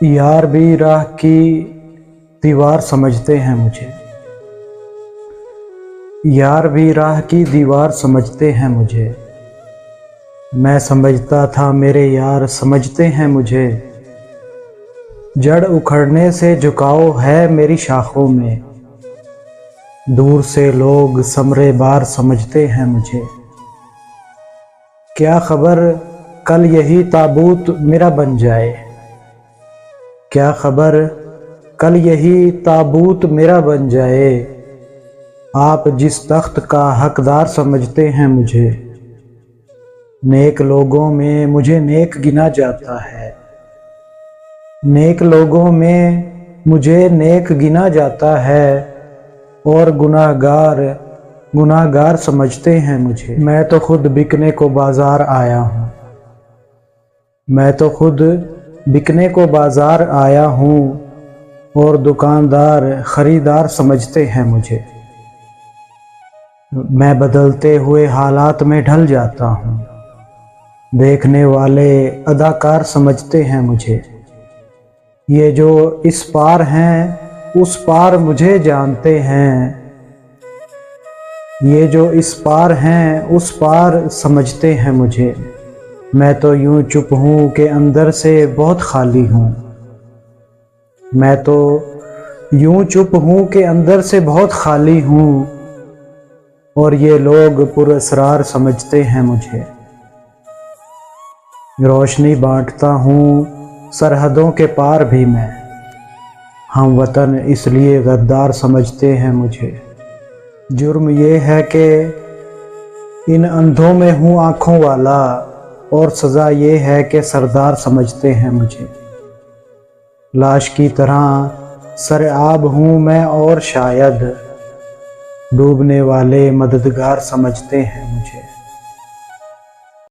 یار بھی راہ کی دیوار سمجھتے ہیں مجھے، یار بھی راہ کی دیوار سمجھتے ہیں مجھے، میں سمجھتا تھا میرے یار سمجھتے ہیں مجھے، جڑ اکھڑنے سے جھکاؤ ہے میری شاخوں میں، دور سے لوگ ثمرے بار سمجھتے ہیں مجھے، کیا خبر کل یہی تابوت میرا بن جائے، کیا خبر کل یہی تابوت میرا بن جائے، آپ جس تخت کا حقدار سمجھتے ہیں مجھے، نیک لوگوں میں مجھے نیک گنا جاتا ہے، نیک لوگوں میں مجھے نیک گنا جاتا ہے، اور گناہ گار سمجھتے ہیں مجھے، میں تو خود بکنے کو بازار آیا ہوں، میں تو خود بکنے کو بازار آیا ہوں، اور دکاندار خریدار سمجھتے ہیں مجھے، میں بدلتے ہوئے حالات میں ڈھل جاتا ہوں، دیکھنے والے اداکار سمجھتے ہیں مجھے، یہ جو اس پار ہیں اس پار مجھے جانتے ہیں، یہ جو اس پار ہیں اس پار سمجھتے ہیں مجھے، میں تو یوں چپ ہوں کہ اندر سے بہت خالی ہوں، میں تو یوں چپ ہوں کہ اندر سے بہت خالی ہوں، اور یہ لوگ پر اسرار سمجھتے ہیں مجھے، روشنی بانٹتا ہوں سرحدوں کے پار بھی میں، ہم وطن اس لیے غدار سمجھتے ہیں مجھے، جرم یہ ہے کہ ان اندھوں میں ہوں آنکھوں والا، اور سزا یہ ہے کہ سردار سمجھتے ہیں مجھے، لاش کی طرح سرآب ہوں میں اور شاید ڈوبنے والے مددگار سمجھتے ہیں مجھے۔